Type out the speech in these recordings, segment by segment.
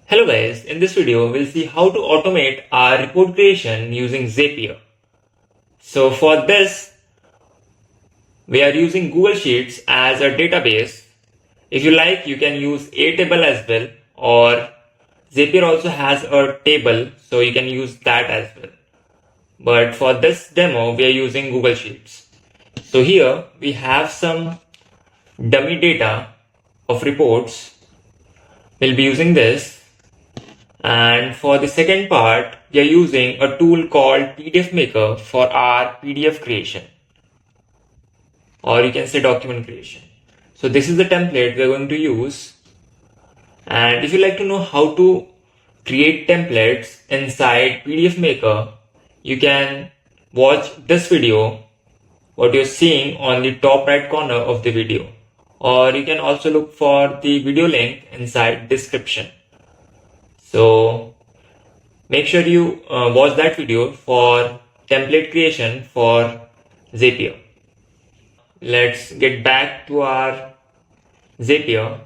Hello guys, in this video we'll see how to automate our report creation using Zapier. So for this, we are using Google Sheets as a database. If you like, you can use Airtable as well, or Zapier also has a table, so you can use that as well. But for this demo, we are using Google Sheets. So here we have some dummy data of reports. We'll be using this. And for the second part, we are using a tool called PDF Maker for our PDF creation, or you can say document creation. So this is the template we are going to use. And if you like to know how to create templates inside PDF Maker, you can watch this video, what you're seeing on the top right corner of the video, or you can also look for the video link inside description. So make sure you watch that video for template creation for Zapier. Let's get back to our Zapier.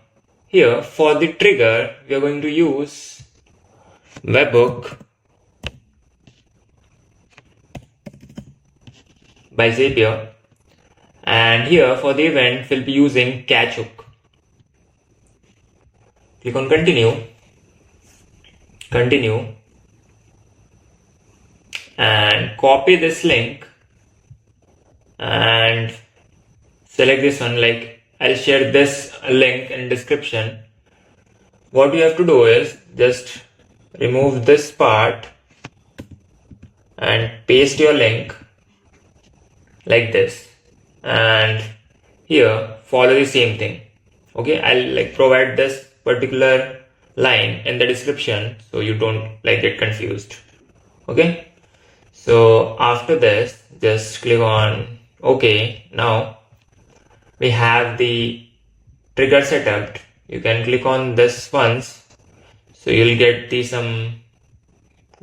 Here for the trigger, we are going to use webhook by Zapier. And here for the event, we'll be using catch hook. Click on continue and copy this link and select this one. Like, I'll share this link in description. What you have to do is just remove this part and paste your link like this, and here follow the same thing. Okay, I'll provide this particular line in the description so you don't get confused. Okay, so after this, just click on OK. Now we have the trigger setup. You can click on this once, so you'll get some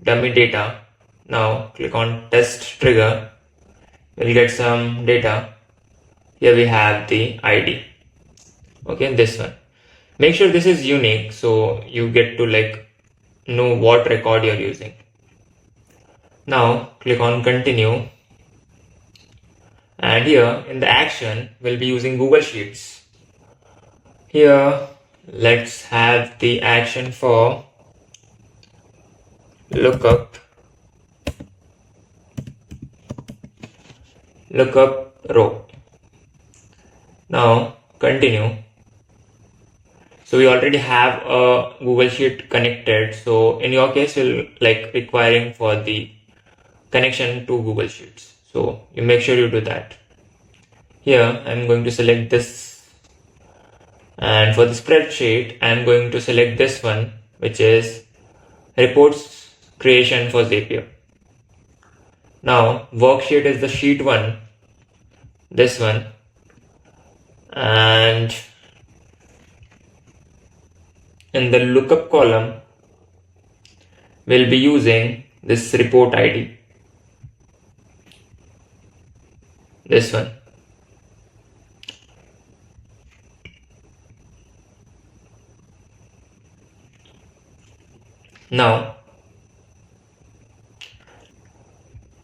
dummy data. Now click on test trigger, you'll get some data. Here we have the ID. Okay, this one. Make sure this is unique so you get to know what record you're using. Now click on continue, and here in the action we'll be using Google Sheets. Here let's have the action for lookup row. Now continue. So we already have a Google Sheet connected. So in your case, you'll requiring for the connection to Google Sheets. So you make sure you do that. Here I'm going to select this, and for the spreadsheet I'm going to select this one, which is reports creation for Zapier. Now worksheet is the sheet one, this one, and in the lookup column, we'll be using this report ID, this one. Now,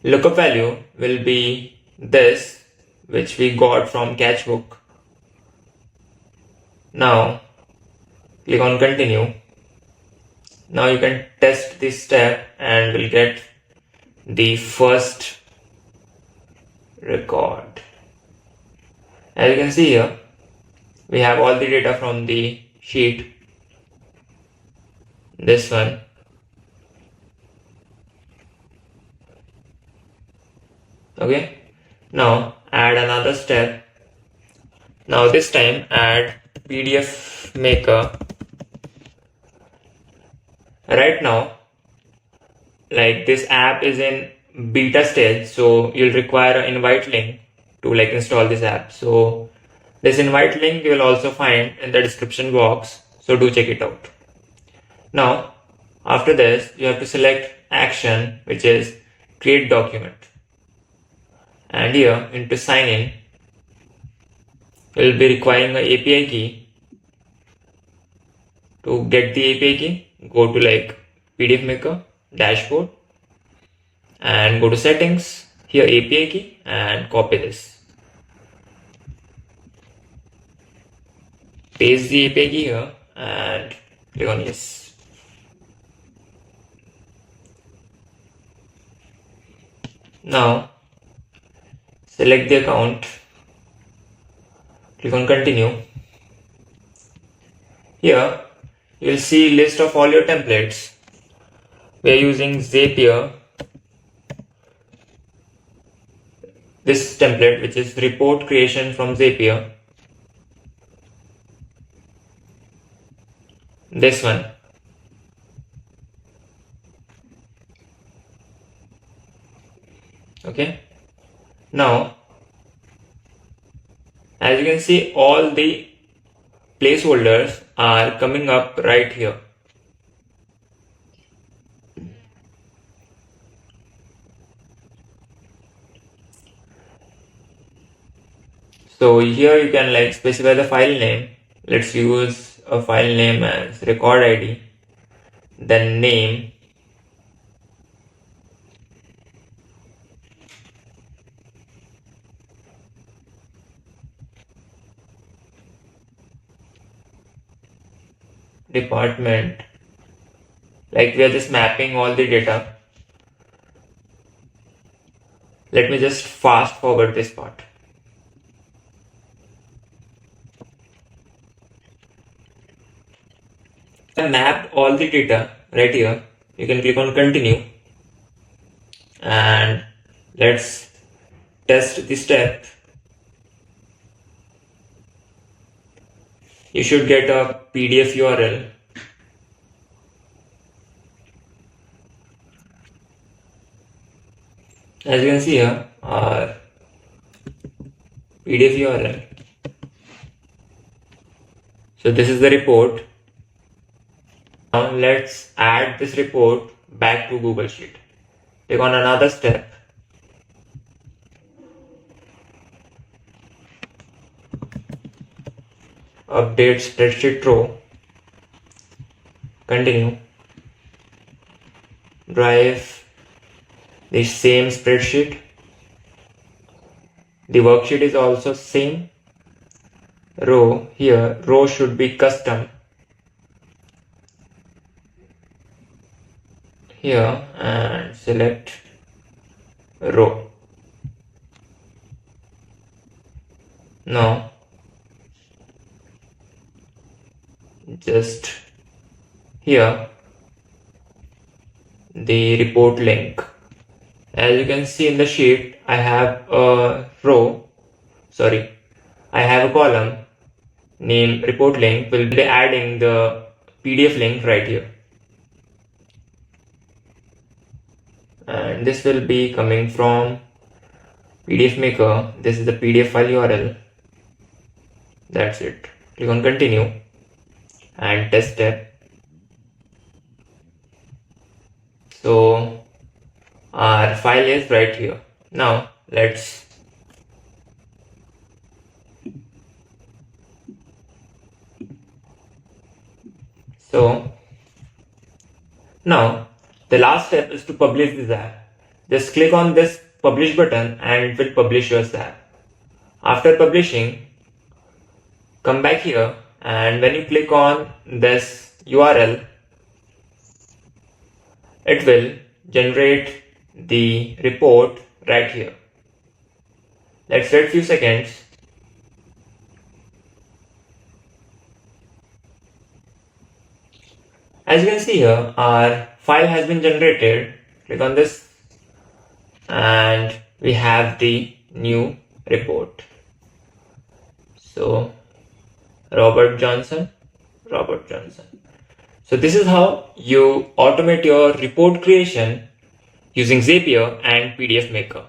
lookup value will be this, which we got from catch hook. Now, click on continue. Now you can test this step and we'll get the first record. As you can see here, we have all the data from the sheet. This one. Okay. Now add another step. Now this time add PDF Maker. Right now, this app is in beta stage, so you'll require an invite link to install this app. So this invite link you will also find in the description box, so do check it out. Now after this, you have to select action, which is create document, and here into sign in, you'll be requiring an API key. To get the API key, go to like PDF Maker, dashboard, and go to settings, here API key, and copy this. Paste the API key here and click on yes. Now select the account, click on continue. Here you will see list of all your templates. We are using Zapier, this template, which is report creation from Zapier. This one. Okay. Now, as you can see, all the placeholders are coming up right here. So here you can like specify the file name. Let's use a file name as record ID, then name, department. Like we are just mapping all the data. Let me just fast forward this part. I mapped all the data right here. You can click on continue and let's test the step. You should get a PDF URL. As you can see here, our PDF URL. So this is the report. Now let's add this report back to Google Sheet. Click on another step. Update spreadsheet row. Continue. Drive the same spreadsheet. The worksheet is also same. Row here, row should be custom. Here and select row. Now just here the report link. As you can see in the sheet, I have a column named report link. We'll be adding the PDF link right here. And this will be coming from PDF Maker. This is the PDF file URL. That's it. Click on continue and test step. So our file is right here. Now let's now the last step is to publish the Zap. Just click on this publish button and it will publish your Zap. After publishing, come back here and when you click on this URL, it will generate the report right here. Let's wait a few seconds. As you can see here, our file has been generated. Click on this and we have the new report. So Robert Johnson. So this is how you automate your report creation using Zapier and PDF Maker.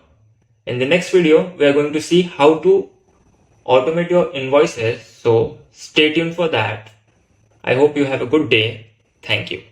In the next video, we are going to see how to automate your invoices. So stay tuned for that. I hope you have a good day. Thank you.